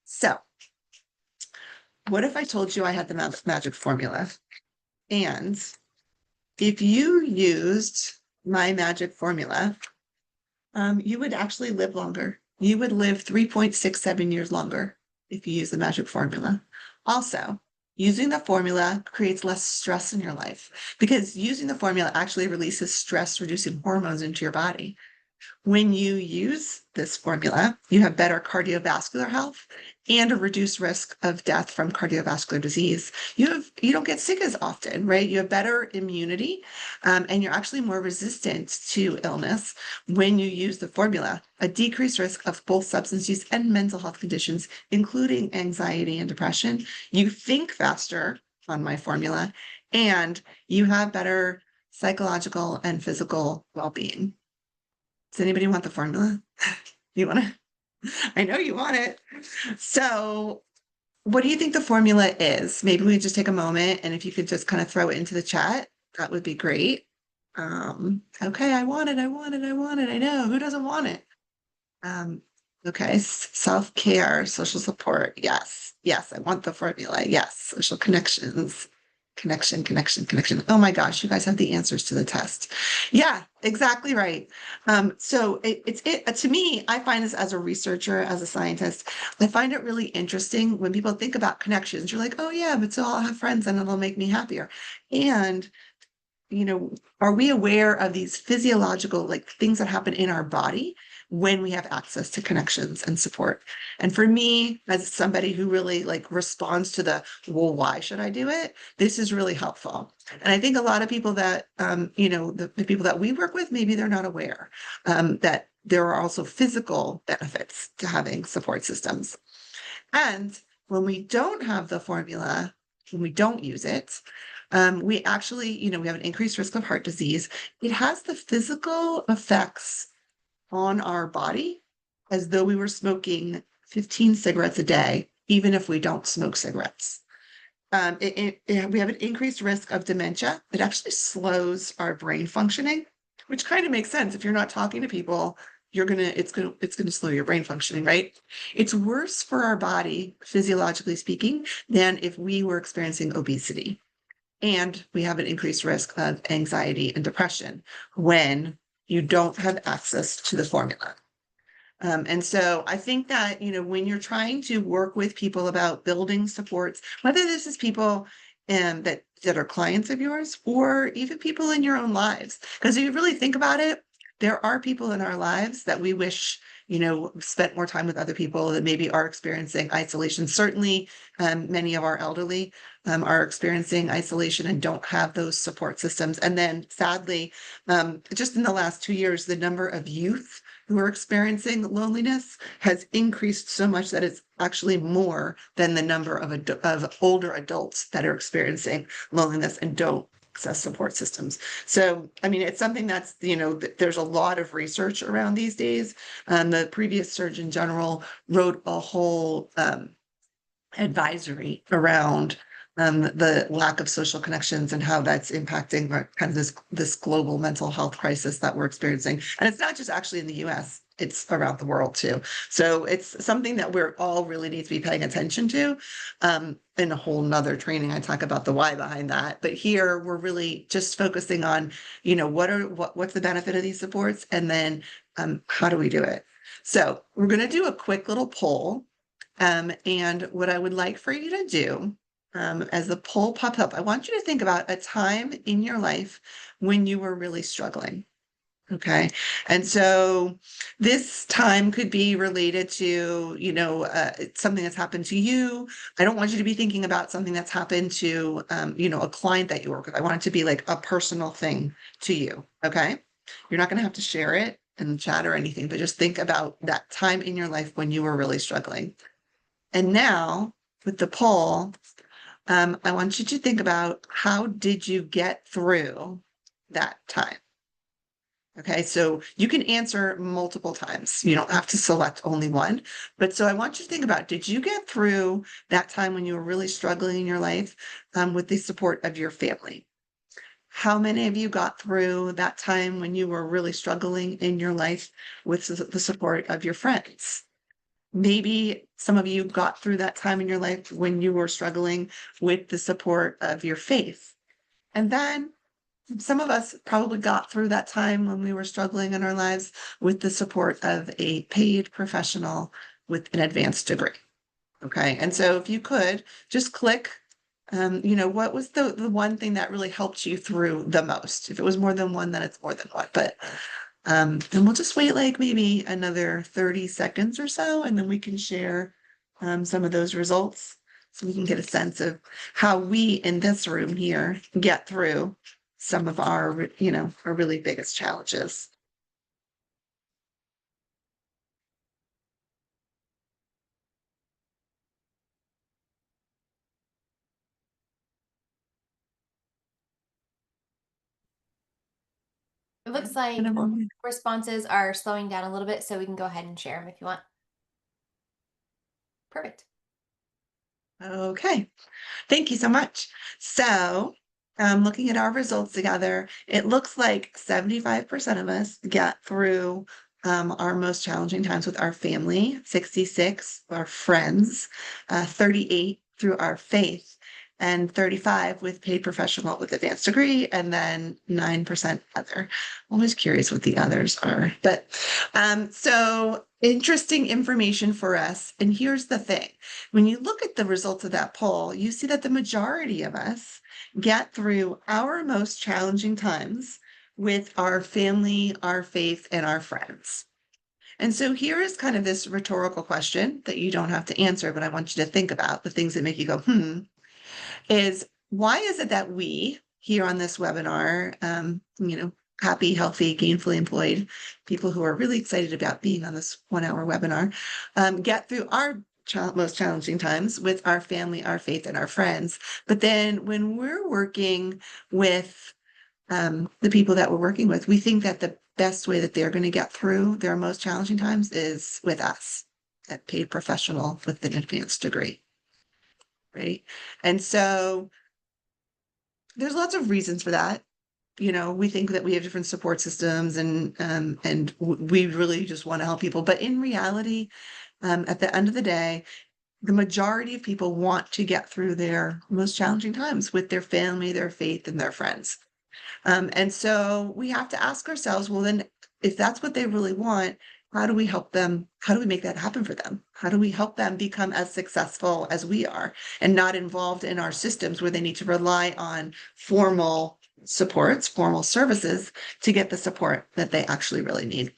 So what if I told you I had the magic formula? And if you used my magic formula, you would actually live longer. You would live 3.67 years longer if you use the magic formula. Also, using the formula creates less stress in your life because using the formula actually releases stress reducing hormones into your body. When you use this formula, you have better cardiovascular health and a reduced risk of death from cardiovascular disease. You don't get sick as often, right? You have better immunity, and you're actually more resistant to illness when you use the formula. A decreased risk of both substance use and mental health conditions, including anxiety and depression. You think faster on my formula, and you have better psychological and physical well-being. Does anybody want the formula? You want to? I know you want it. So, what do you think the formula is? Maybe we just take a moment and if you could just kind of throw it into the chat, that would be great. Okay, I want it. I want it. I want it. I know. Who doesn't want it? Okay, self-care, social support. Yes. Yes, I want the formula. Yes, social connections. Connection. Oh my gosh, you guys have the answers to the test. Yeah, exactly right. So it's to me, I find this as a researcher, as a scientist, I find it really interesting when people think about connections. You're like, oh yeah, but so I'll have friends and it'll make me happier. And are we aware of these physiological like things that happen in our body when we have access to connections and support? And for me, as somebody who really like responds to well, why should I do it? This is really helpful. And I think a lot of people that, the people that we work with, maybe they're not aware that there are also physical benefits to having support systems. And when we don't have the formula, when we don't use it, we actually, we have an increased risk of heart disease. It has the physical effects on our body as though we were smoking 15 cigarettes a day, even if we don't smoke cigarettes. We have an increased risk of dementia. It actually slows our brain functioning, which kind of makes sense. If you're not talking to people, it's gonna slow your brain functioning, right? It's worse for our body, physiologically speaking, than if we were experiencing obesity. And we have an increased risk of anxiety and depression when you don't have access to the formula. And so I think that, when you're trying to work with people about building supports, whether this is people that are clients of yours or even people in your own lives, because if you really think about it, there are people in our lives that we wish, spent more time with other people that maybe are experiencing isolation. Certainly, many of our elderly are experiencing isolation and don't have those support systems. And then sadly, just in the last 2 years, the number of youth who are experiencing loneliness has increased so much that it's actually more than the number of older adults that are experiencing loneliness and don't access support systems. So, I mean, it's something that's, there's a lot of research around these days. The previous Surgeon General wrote a whole advisory around the lack of social connections and how that's impacting kind of this global mental health crisis that we're experiencing. And it's not just actually in the US, it's around the world too. So it's something that we're all really need to be paying attention to. In a whole nother training, I talk about the why behind that. But here we're really just focusing on, what's the benefit of these supports and then how do we do it? So we're going to do a quick little poll. And what I would like for you to do, as the poll pops up, I want you to think about a time in your life when you were really struggling. Okay. And so this time could be related to, something that's happened to you. I don't want you to be thinking about something that's happened to, a client that you work with. I want it to be like a personal thing to you. Okay. You're not going to have to share it in the chat or anything, but just think about that time in your life when you were really struggling. And now with the poll, I want you to think about how did you get through that time? Okay, so you can answer multiple times. You don't have to select only one. But so I want you to think about, did you get through that time when you were really struggling in your life with the support of your family? How many of you got through that time when you were really struggling in your life with the support of your friends? Maybe some of you got through that time in your life when you were struggling with the support of your faith. And then some of us probably got through that time when we were struggling in our lives with the support of a paid professional with an advanced degree. Okay. And so if you could just click, what was the one thing that really helped you through the most? If it was more than one, then it's more than one. But and we'll just wait like maybe another 30 seconds or so, and then we can share some of those results so we can get a sense of how we in this room here get through some of our really biggest challenges. It looks like responses are slowing down a little bit, so we can go ahead and share them if you want. Perfect. Okay. Thank you so much. So, looking at our results together, it looks like 75% of us get through our most challenging times with our family, 66 our friends, 38 through our faith, and 35 with paid professional with advanced degree, and then 9% other. I'm always curious what the others are. But so interesting information for us. And here's the thing. When you look at the results of that poll, you see that the majority of us get through our most challenging times with our family, our faith, and our friends. And so here is kind of this rhetorical question that you don't have to answer, but I want you to think about the things that make you go, is why is it that we here on this webinar, happy, healthy, gainfully employed people who are really excited about being on this 1 hour webinar, get through our most challenging times with our family, our faith, and our friends. But then when we're working with the people that we're working with, we think that the best way that they're going to get through their most challenging times is with us, a paid professional with an advanced degree. Right. And so there's lots of reasons for that. We think that we have different support systems and we really just want to help people. But in reality, at the end of the day, the majority of people want to get through their most challenging times with their family, their faith, and their friends. And so we have to ask ourselves, well, then if that's what they really want, how do we help them? How do we make that happen for them? How do we help them become as successful as we are and not involved in our systems where they need to rely on formal supports, formal services to get the support that they actually really need?